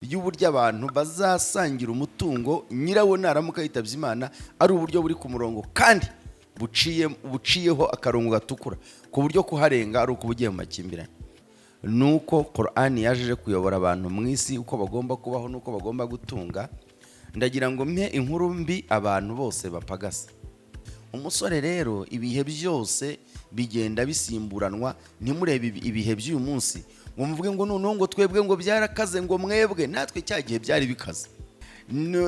y'uburyo abantu bazasangira umutungo nyirawo naramuka yitabye Imana ari uburyo buri ku murongo kandi buciyeho akarongo gatukura ku buryo kuharenga ari ukubugiye mu makimbirane. Nuko Qoran yaje kuyobora abantu mu isi uko bagomba kubaho nuko bagomba gutunga. Ndagira ngo mpe inkuru mbi abantu bose bapagasa. Umusore rero ibihe byose bigenda bisimburanwa, ntimurebe ibihe by'uyu munsi ngo mvuge ngo noneho ngo twebwe ngo byarakaze ngo mwebwe, natwe cyagihe byari bikaze.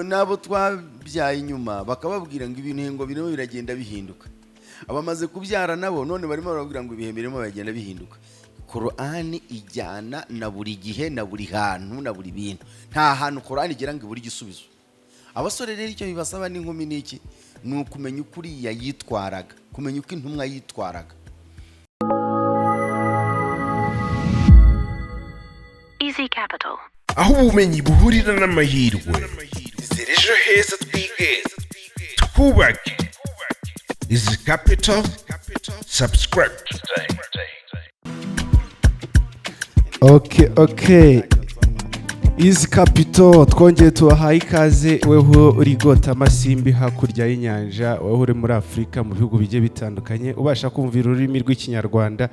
Nabo twabyaye inyuma bakababwira ngo ibintu ngo birimo biragenda bihinduka. Abamaze kubyara nabo none barimo barabwira ngo ibihe birimo biragenda bihinduka. Qoran ijyana na buri gihe na buri hantu na buri bintu. Nta hantu Qoran igera ngo buri gisubizo. Abasore rero icyo bibasaba n'inkumi niki ni ukumenya ukuri yitwaraga, kumenya uko intumwa yitwaraga. Easy Capital. Aho ubumenyi buhurira n'amahirwe. Zira ejo heza twige twubake. Easy Capital. Subscribe today. Okay. Easy Capital twongeye tubahaye ikaze weho urigota amasimbi hakurya y'inyanja, weho uri muri Afrika mu bihugu bigiye bitandukanye ubasha kumvira ururimi rw'ikinyarwanda,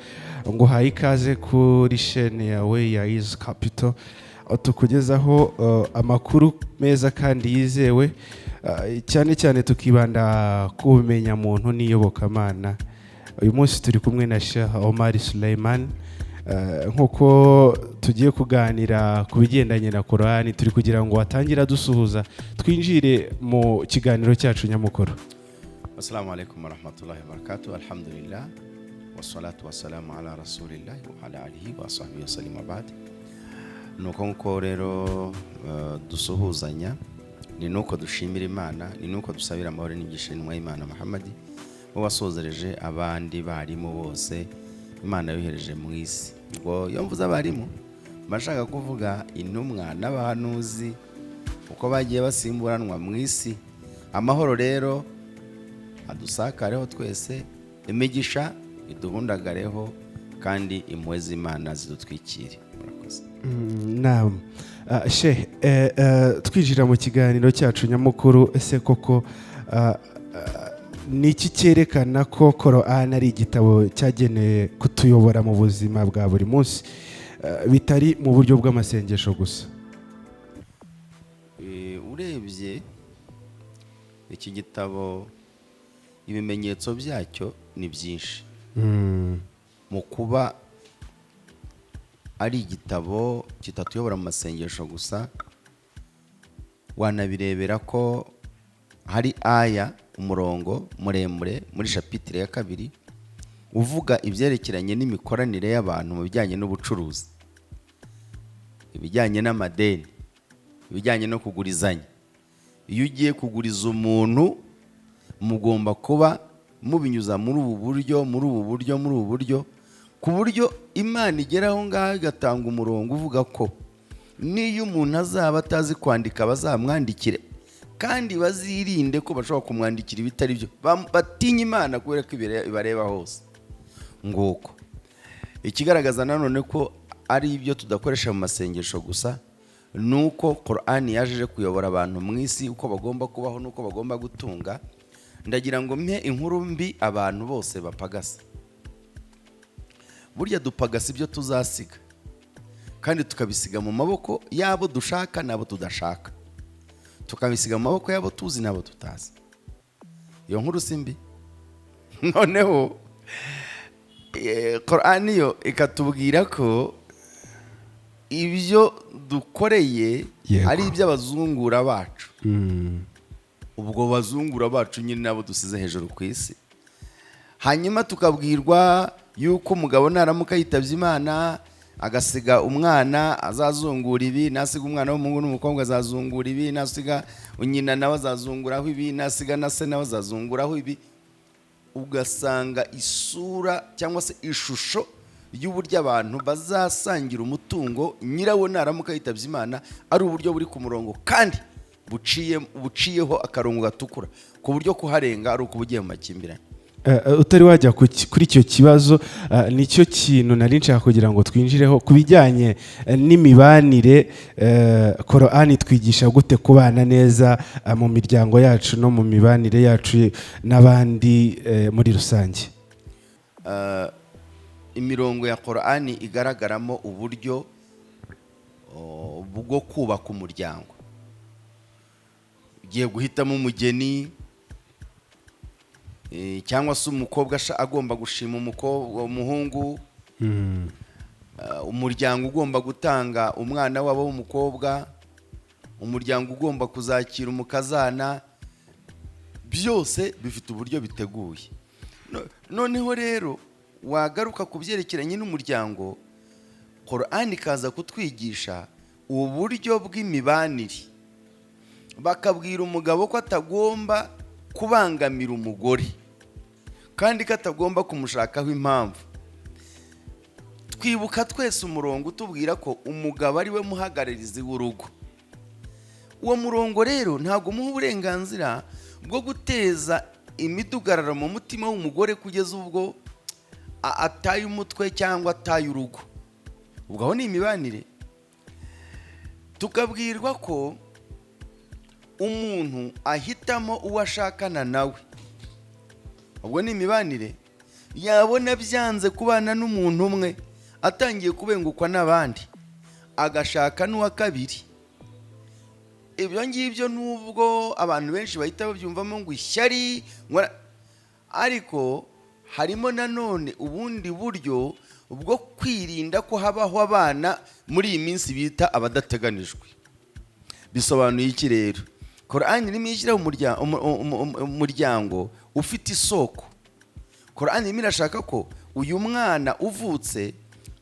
ngo haye ikaze kuri chaîne yawe ya Easy Capital tukugezaho amakuru meza kandi yizewe, cyane cyane tukibanda ku bumenya muntu n'iyobokamana. Uyu munsi turi kumwe na Sheikh Omar Suleiman. Nkuko tugiye kuganira ku bigendanye na Qoran, turi kugira ngo watangira dusuhuza twinjire mu kiganiro cyacu nyamukuru. Assalamu alaikum warahmatullahi wabarakatuh. Alhamdulillah wassalatu wassalamu ala rasulillah wa ala alihi wa sahbihi wasallim abad. Nuko rero dusuhuzanya, ni nuko dushimira Imana, ni nuko dusabira amahoro n'igishimwa Imana Muhammad wasozereje abandi barimo bose Imana yohereje mu isi. Ngo iyo mvuze abarimu bashaka kuvuga intumwa n'abahanuzi uko bagiye basimburanwa mu isi. Amahoro rero adusakareho twese, imigisha iduhundagareho kandi impuhwe z'Imana zidutwikire. Murakoze. Naam. Sheikh, twijira mu kiganiro cyacu nyamukuru, ese koko ni iki cyerekana ko Qoran ari igitabo cyagenewe kutuyobora mu buzima bwa buri munsi, bitari mu buryo bw'amasengesho gusa? Urebye iki gitabo ibimenyetso byacyo ni byinshi. Mu kuba ari igitabo kitatuyobora mu masengesho gusa, wanabirebera ko hari aya umurongo muremure muri chapitre ya 2 uvuga ibyerekeranye n'imikoranire y'abantu mu bijyanye n'ubucuruzi, ibijyanye n'amadeni, ibijyanye no kugurizanya. Iyo ugiye kuguriza umuntu mugomba kuba mubinyuza muri ubu buryo ku buryo Imana igeraho ngaho igatanga umurongo uvuga ko niyo umuntu azaba atazi kwandika bazamwandikire, kandi bazirinde ko bashobora kumwandikira ibitari byo, batinya Imana kubera ko ibareba hose. Nguko ikigaragaza nanone ko ari ibyo tudakoresha mu masengesho gusa, nuko Qoran yaje kuyobora abantu mu isi uko bagomba kubaho nuko bagomba gutunga. Ndagira ngo mpe inkuru mbi abantu bose bapagasa. Burya dupagasa ibyo tuzasiga kandi tukabisiga mu maboko yabo dushaka nabo tudashaka, tukabisiga mu maboko yabo tuzi nabo tutazi. Iyo nkuru simbi. Noneho Qoran yo ikatubwira ko ibyo dukoreye ari iby'abazungura bacu. Ubwo bazungura bacu nyine nabo dusize hejuru ku isi. Hanyuma tukabwirwa yuko umugabo naramuka yitabye Imana agasiga umwana azazungura ibi, nasiga umwana w'umuhungu n'umukobwa azazungura ibi, nasiga nyina nawe azazunguraho ibi, nasiga na se nawe azazunguraho ibi. Ugasanga isura cyangwa se ishusho y'uburyo abantu bazasangira umutungo nyirawo naramuka yitabye Imana ari uburyo buri ku murongo kandi buciyeho akarongo gatukura ku buryo kuharenga ari ukubugiye mu makimbirane. utari wajya kuri icyo kibazo nicyo kintu nari nshaka kugira ngo twinjireho ku bijyanye n'imibanire. Qoran twigisha gute kubana neza mu miryango yacu no mu mibanire yacu n'abandi muri rusange. Imirongo ya Qoran igaragaramo uburyo bwo kubaka umuryango. Ugiye guhitamo umugeni cyangwa se umukobwa agomba gushima umuhungu, umuryango ugomba gutanga umwana wabo w'umukobwa, umuryango ugomba kuzakira umukazana, byose bifite uburyo biteguye. Noneho rero wagaruka ku byerekeranye n'umuryango, Qoran ikaza kutwigisha uburyo bw'imibanire. Bakabwira umugabo ko atagomba kubangamira umugore kandi ko atagomba kumushakaho impamvu. Twibuka twese umurongo utubwira ko umugabo ari we muhagararizi w'urugo. Uwo murongo rero ntabwo umuha uburenganzira bwo guteza imidugararo mu mutima w'umugore kugeza ubwo ataye umutwe cyangwa ataye urugo. Ubwo aho ni imibanire. Tukabwirwa ko umuntu ahitamo uwo ashakana nawe. Ubwo ni imibanire. Yabona byanze kubana n'umuntu umwe, atangiye kubengukwa n'abandi, agashaka n'uwa kabiri. Ibyo ngibyo nubwo abantu benshi bahita babyumvamo ngo ishyari, ariko harimo nanone ubundi buryo bwo kwirinda ko habaho abana muri iyi minsi bita abadateganijwe. Bisobanuye iki rero? Qoran irimo ishyira umuryango ufite isoko. Qoran irimo irashaka ko uyu mwana uvutse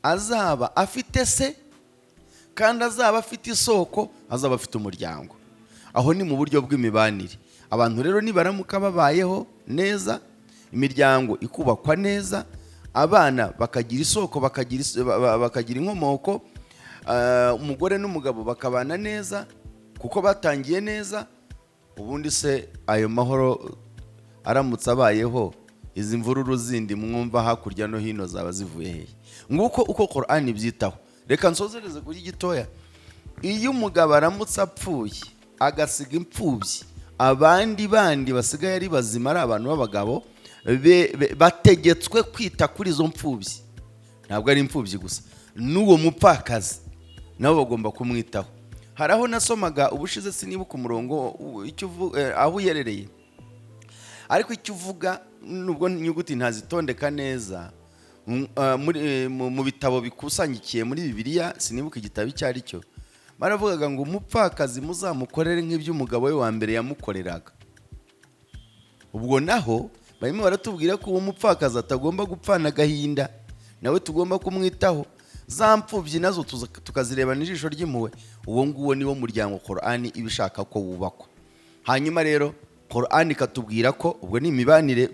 azaba afite se kandi azaba afite isoko, azaba afite umuryango. Aho ni mu buryo bw'imibanire. Abantu rero nibaramuka babayeho neza, imiryango ikubakwa neza, abana bakagira isoko, bakagira inkomoko, umugore n'umugabo bakabana neza kuko batangiye neza, ubundi se ayo mahoro aramutse abayeho, izi mvururu zindi mwumva hakurya no hino zaba zivuye hehe? Nguko uko Qoran ibyitaho. Reka nsozereze kuri gitoya. Iyo umugabo aramutse apfuye agasiga impfubyi, abandi basigaye ari bazima ari abantu b'abagabo, bategetswe kwita kuri izo mpfubyi. Ntabwo ari impfubyi gusa, n'uwo mupfakazi nabo bagomba kumwitaho. Hari aho nasomaga ubushize sinibuka umurongo aho uyerereye, ariko icyo uvuga nubwo inyuguti ntazitondeka neza, mu bitabo bikusanyikiye muri Bibiliya, sinibuka igitabo icyo ari cyo, baravugaga ngo umupfakazi muzamukorere nk'ibyo umugabo we wa mbere yamukoreraga. Ubwo naho barimo baratubwira ko uwo mupfakazi atagomba gupfana agahinda, nawe tugomba kumwitaho. Za mpfubyi nazo tukazireba n'ijisho ry'impuhwe. Uwo nguwo niwo muryango Qoran ibishaka ko wubakwa. Hanyuma rero Qoran ikatubwira ko ubwo ni imibanire.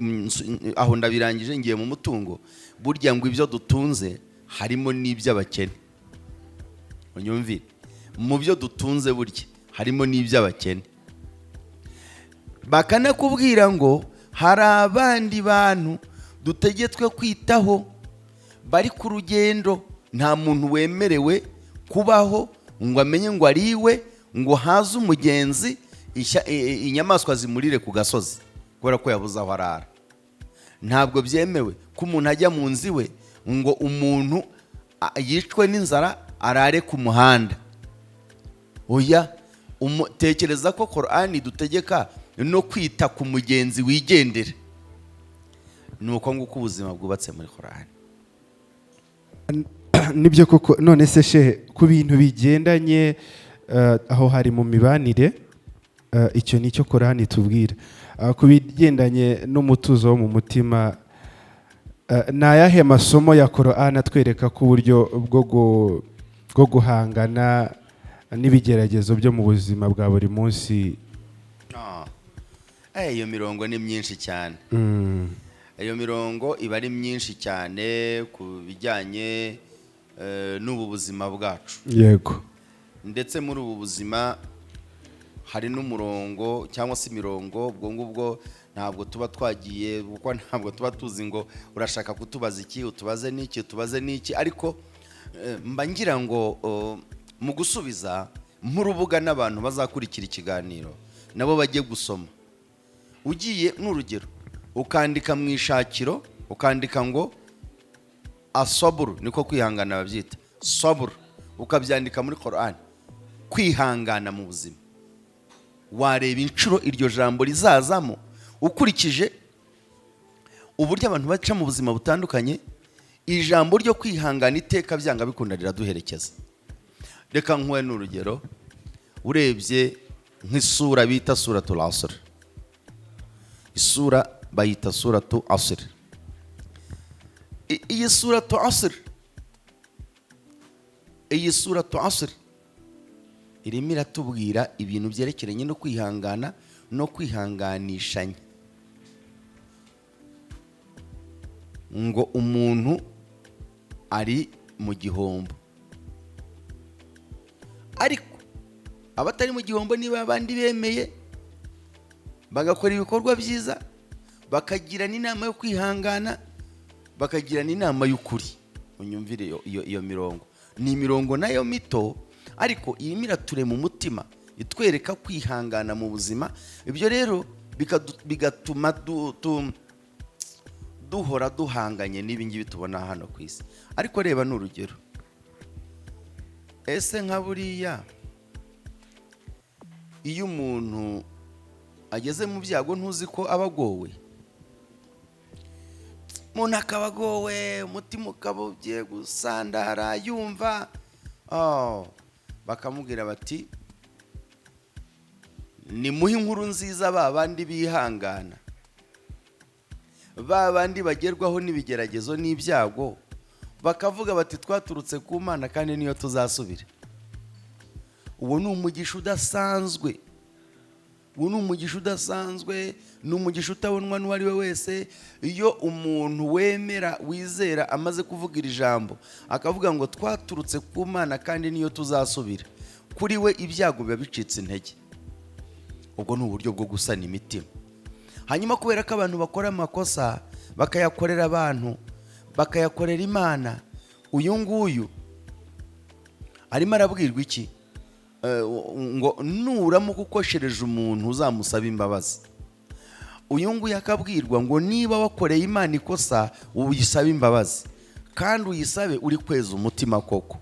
Aho ndabirangije ngiye mu mutungo. Burya ngo ibyo dutunze harimo n'iby'abakene. Unyumvire, mu byo dutunze burya harimo n'iby'abakene. Bakanakubwira ngo hari abandi bantu dutegetswe kwitaho bari ku rugendo. Nta muntu wemerewe kubaho ngo amenye ngo ariwe, ngo haze umugenzi inyamaswa zimurire ku gasozi kubera ko yabuze aho arara. Ntabwo byemewe ko umuntu ajya mu nzu iwe ngo umuntu yicwe n'inzara arare ku muhanda. Oya, tekereza ko Qoran dutegeka no kwita ku mugenzi wigendera. Nuko nguko ubuzima bwubatse muri Qoran. Nibyo koko. None se shehe, ku bintu bigendanye aho hari mu mibanire, icyo nicyo Qoran tubwira. Ku bigendanye n'umutuzo wo mu mutima, ni ayahe masomo ya Qoran atwereka ko uburyo bwo guhangana n'ibigeragezo byo mu buzima bwa buri munsi? Iyo mirongo ni myinshi cyane. Iyo mirongo iba ari myinshi cyane ku bijyanye n'ubu buzima bwacu. Yego. Ndetse muri ubu buzima hari n'umurongo cyangwa se imirongo ubwo ngubwo ntabwo tuba twagiye kuko ntabwo tuba tuzi ngo urashaka kutubaza iki, utubaze n'iki ariko mba ngira ngo mu gusubiza nk'urubuga n'abantu bazakurikira ikiganiro nabo bajye gusoma. Ugiye n'urugero ukandika mu ishakiro ukandika ngo asaburu, niko kwihangana babyita saburu, ukabyandika muri Qoran, kwihangana mu buzima, wareba inshuro iryo jambo rizazamo ukurikije uburyo abantu baca mu buzima butandukanye. Ijambo ryo kwihangana iteka byanga bikunda riraduherekeza. Reka nkuwe n'urugero, urebye nk'isura bita suratul asr, isura bayita suratul asr. Iyi suratul asr irimo iratubwira ibintu byerekeranye no kwihangana no kwihanganishanya, ngo umuntu ari mu gihombo, ariko abatari mu gihombo niba abandi bemeye bagakora ibikorwa byiza, bakagirana inama yo kwihangana, bakagirana inama y'ukuri. Unyumvire iyo mirongo, ni imirongo nayo mito ariko irimo iraturema umutima, itwereka kwihangana mu buzima. Ibyo rero bigatuma duhora duhanganye n'ibi ngibi tubona hano ku isi. Ariko reba n'urugero, ese nka buriya iyo umuntu ageze mu byago ntuzi ko aba agowe? Umuntu akaba agowe, umutima ukaba ugiye gusandara, yumva bakamubwira bati nimuhe inkuru nziza ba bandi bihangana, ba bandi bagerwaho n'ibigeragezo n'ibyago, bakavuga bati twaturutse ku Mana kandi niyo tuzasubira. Uwo ni umugisha udasanzwe, ni umugisha utabonwa n'uwo ari we wese. Iyo umuntu wemera wizera amaze kuvuga iri jambo akavuga ngo twaturutse ku Mana kandi niyo tuzasubira, kuri we ibyago biba bicitse intege. Ubwo ni uburyo bwo gusana imitima. Hanyuma kubera ko abantu bakora amakosa bakayakorera abantu, bakayakorera Imana, uyu nguyu arimo arabwirwa iki? Ngo nuramuka ukoshereje umuntu uzamusaba imbabazi. Uyu nguyu akabwirwa ngo niba wakoreye Imana ikosa uyisabe imbabazi, kandi uyisabe uri kweza umutima koko.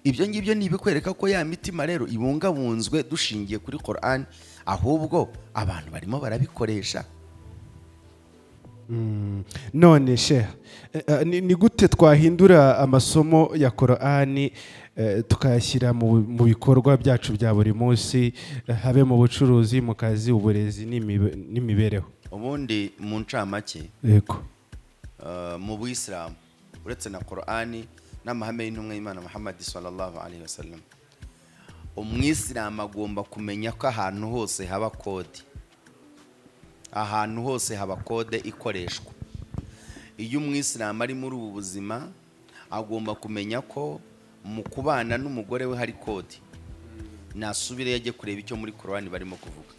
Ibyo ngibyo ni ibikwereka ko ya mitima rero ibungabunzwe dushingiye kuri Qoran, ahubwo abantu barimo barabikoresha. None sheha, ni gute twahindura amasomo ya Qorani tukayashyira mu bikorwa byacu bya buri munsi, habe mu bucuruzi, mu kazi, uburezi n'imibereho? Ubundi mu ncamake, yego, mu Buyisilamu uretse na Qorani n'amahame y'intumwa y'Imana Muhammad sallallahu alaihi wasallam, umwisilamu agomba kumenya ko ahantu hose haba kode, ahantu hose haba kode ikoreshwa. Iyo umwisilamu ari muri ubu buzima agomba kumenya ko mu kubana n'umugore we hari kode, nasubire yajye kureba icyo muri Qorani barimo kuvuga.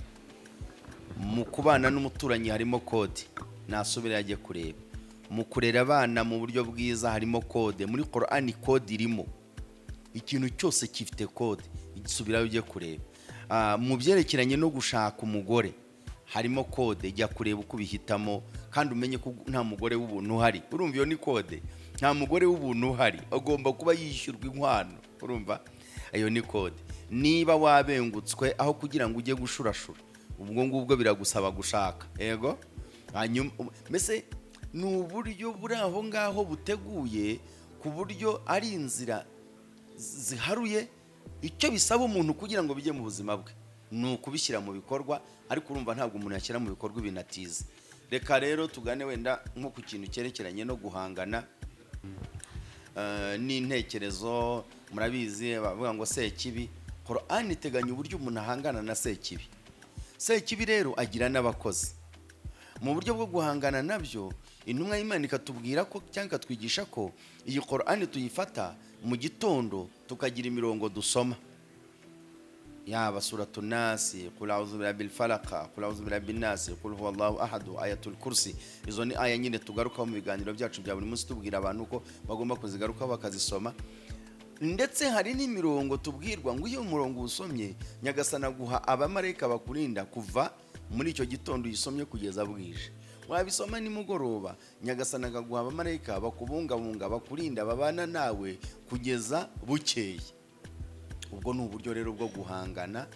Mu kubana n'umuturanyi harimo kode, nasubire yajye kureba. Mu kurera abana mu buryo bwiza harimo kode, muri Qorani kode irimo. Ikintu cyose gifite kode, igisubirayo ujye kureba. Mu byerekeranye no gushaka umugore harimo kode, jya kureba uko bihitamo kandi umenye ko nta mugore w'ubuntu uhari. Urumva iyo ni kode, nta mugore w'ubuntu uhari, agomba kuba yishyurwa inkwano. Urumva iyo ni kode. Niba wabengutswe aho kugira ngo ujye gushurashura, ubwo ngubwo biragusaba gushaka. Yego, hanyuma mbese ni uburyo buri aho ngaho buteguye ku buryo ari inzira ziharuye. Icyo bisaba umuntu kugira ngo bijye mu buzima bwe ni ukubishyira mu bikorwa, ariko urumva ntabwo umuntu yashyira mu bikorwa ibinatiza. Reka rero tugane wenda nko ku kintu cyerekeranye no guhangana n'intekerezo. Murabizi bavuga ngo sekibi, Qoran iteganya uburyo umuntu ahangana na sekibi. Sekibi rero agira n'abakozi. Mu buryo bwo guhangana nabyo, intumwa y'Imana ikatubwira ko cyangwa ikatwigisha ko iyi Qoran tuyifata mu gitondo tukagira imirongo dusoma. yaba suratu nasi, qul a'udhu birabbil falaq, qul a'udhu birabbin nas, qul huwallahu ahad, ayatul kursi. Izo ni aya nyine tugarukaho mu biganiro byacu bya buri munsi tubwira abantu ko bagomba kuzigarukaho bakazisoma. Ndetse hari n'imirongo tubwirwa ngo iyo umurongo usomye Nyagasana guha abamarayika bakurinda kuva muri icyo gitondo uyisomye kugeza bwije. Wabisoma nimugoroba Nyagasana akaguha abamarayika bakubungabunga bakurinda babana nawe kugeza bukeye. Ubwo ni uburyo rero bwo guhangana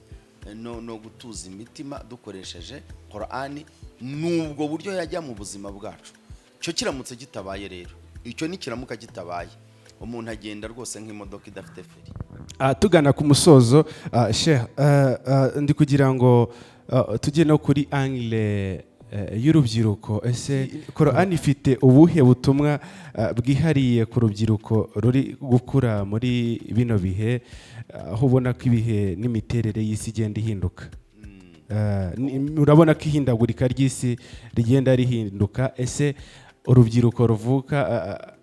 no gutuza imitima dukoresheje Qoran. Nubwo buryo yajya mu buzima bwacu. Cyo kiramutse gitabaye rero, icyo ni kiramuka gitabaye, umuntu agenda rwose nk'imodoka idafite feri. Tugana ku musozo, Sheikh, ndi kugira ngo tujye no kuri angle y'urubyiruko. Ese Qoran ifite ubuhe butumwa bwihariye ku rubyiruko ruri gukura muri bino bihe, aho ubona ko ibihe n'imiterere y'isi igenda ihinduka? Urabona ko ihindagurika ry'isi rigenda rihinduka. Ese urubyiruko ruvuka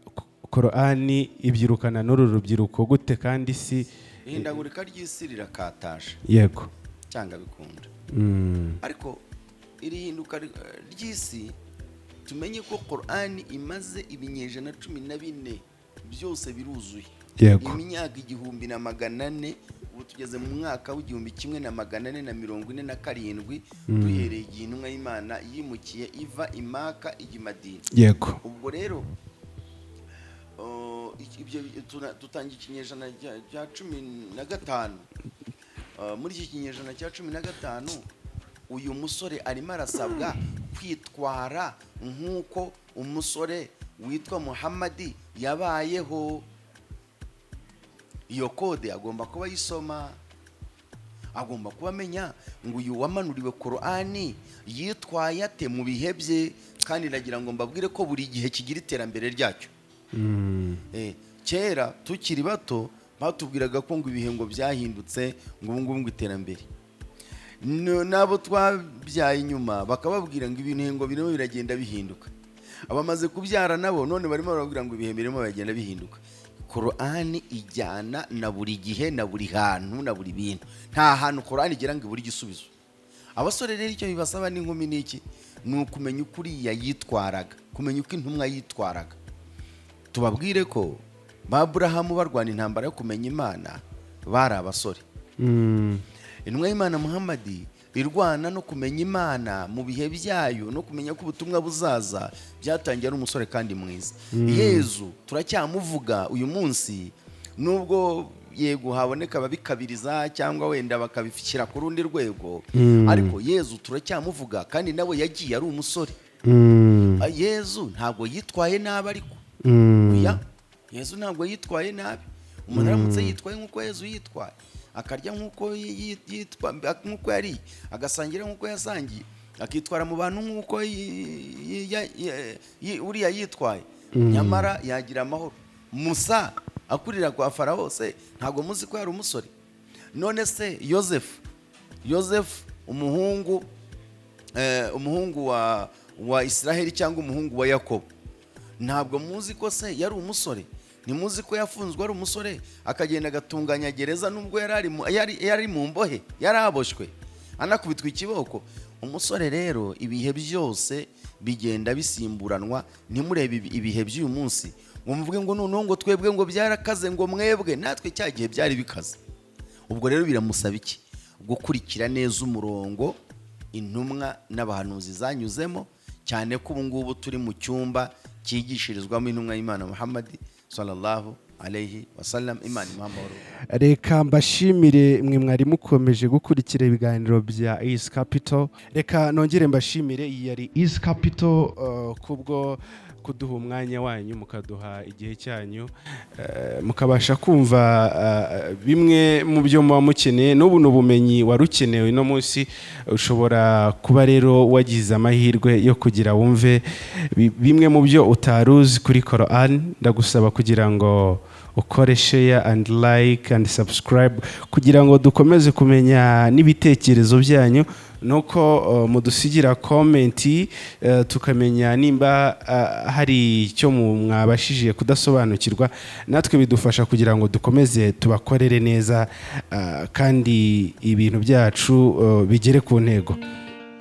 Qoran ibyirukana n'uru rubyiruko gute? Kandi isi ihindagurika ry'isi rirakataje, yego, cyangwa bikunda. Ariko iri hinduka ry'isi tumenye ko Qoran imaze ibinyejana 14 byose biruzuye. Yego. Imyaka 1400, ubu tugeze mu mwaka w'1447 duhereye igihe intumwa y'Imana yimukiye iva Imaka ijya Madina. Yego. Ubwo rero ibyo tutangiye ikinyejana cya 15. Muri iki kinyejana cya 15 uyu musore arimo arasabwa kwitwara nk'uko umusore witwa Muhammad yabayeho. Iyo kode agomba kuba yisoma, agomba kuba amenya ngo uyu wamanuriwe Qoran yitwaye ate mu bihe bye. Kandi nagira ngo mbabwire ko buri gihe kigira iterambere ryacyo. Kera tukiri bato batubwiraga ko ngo ibihe ngo byahindutse, ngo ubu ngubu ngo iterambere. Nabo twabyaye inyuma bakababwira ngo ibintu ngo birimo biragenda bihinduka. Abamaze kubyara nabo none barimo barabwira ngo ibihe birimo biragenda bihinduka. Qoran ijyana na buri gihe, na buri hantu, na buri bintu. Nta hantu Qoran igera ngo buri gisubizo. Abasore rero icyo bibasaba n'inkumi niki ni ukumenya ukuri yitwaraga, kumenya uko intumwa yitwaraga. Tubabwire ko Abrahamu barwana intambara yo kumenya Imana bari abasore. Intumwa y'Imana Muhammad irwana no kumenya Imana mu bihe byayo no kumenya ko ubutumwa buzaza byatangiye ari umusore kandi mwiza. Yezu turacyamuvuga uyu munsi, nubwo yego haboneka babikabiriza cyangwa wenda bakabishyira ku rundi rwego, ariko Yezu turacyamuvuga kandi nawe yagiye ari umusore. Yezu ntabwo yitwaye nabi, ariko Yezu ntabwo yitwaye nabi. Umuntu aramutse yitwaye nk'uko Yezu yitwaye, akarya nk'uko nk'uko yari, agasangira nk'uko yasangiye, akitwara mu bantu nk'uko uriya yitwaye, nyamara yagira amahoro. Musa akurira kwa Farawo se ntabwo muzi ko yari umusore? None se Yosefu umuhungu wa Israheli cyangwa umuhungu wa Yakobo, ntabwo muzi ko se yari umusore? Nimuzi ko yafunzwe ari umusore akagenda agatunganya gereza nubwo yari mu mbohe, yaraboshywe anakubitwa ikiboko? Umusore rero ibihe byose bigenda bisimburanwa. Ntimurebe ibihe by'uyu munsi ngo mvuge ngo noneho ngo twebwe ngo byarakaze ngo mwebwe, natwe cya gihe byari bikaze. Ubwo rero biramusaba iki? Gukurikira neza umurongo intumwa n'abahanuzi zanyuzemo, cyane ko ubu ngubu turi mu cyumba cyigishirizwamo intumwa y'Imana Muhammad sallallahu alayhi wasallam. Imana imamahoro. Reka mbashimire mwe mwari mukomeje gukurikira ibiganiro bya East Capital. Reka nongere mbashimire, iyi yari East Capital kubwo kuduha umwanya wanyu, mukaduha igihe cyanyu, mukabasha kumva bimwe mu byo muba mukeneye. N'ubu n'ubumenyi warukenewe no munsi. Ushobora kuba rero wagize amahirwe yo kugira wumve bimwe mu byo utaruzi kuri Qoran. Ndagusaba kugira ngo ukore share and like and subscribe kugira ngo dukomeze kumenya n'ibitekerezo byanyu, nuko mudusigira komenti tukamenya nimba hari icyo mwabashije kudasobanukirwa, natwe bidufasha kugira ngo dukomeze tubakorere neza kandi ibintu byacu bigere ku ntego.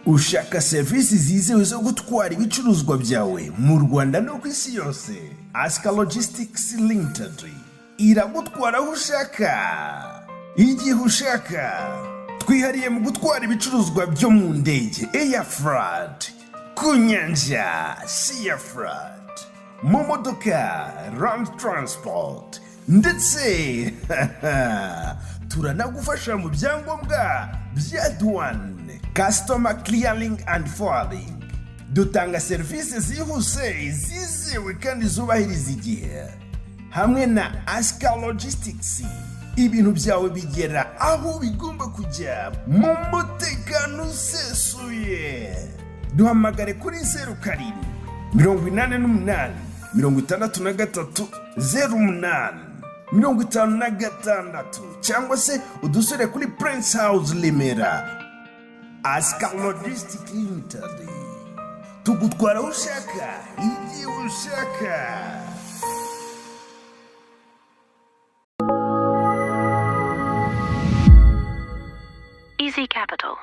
Ushaka serivisi zizewe zo gutwara ibicuruzwa byawe mu Rwanda no ku isi yose, Aska Logistics Limited iragutwara aho ushaka igihe ushaka. Twihariye mu gutwara ibicuruzwa byo mu ndege air freight, ku nyanja sea freight, mu modoka land transport, ndetse turanagufasha mu byangombwa bya douane, customer clearing and forwarding. Dutanga serivisi zihuse, zizewe kandi zubahiriza igihe. Hamwe na Aska Logistics, ibintu byawe bigera aho bigomba kujya mu mutekano usesuye. Duhamagare kuri 07 88 63 08 56 cyangwa se udusure kuri Prince House Limera. Aska Logistics Limited, tugutwara aho ushaka igihe ushaka. Easy Capital.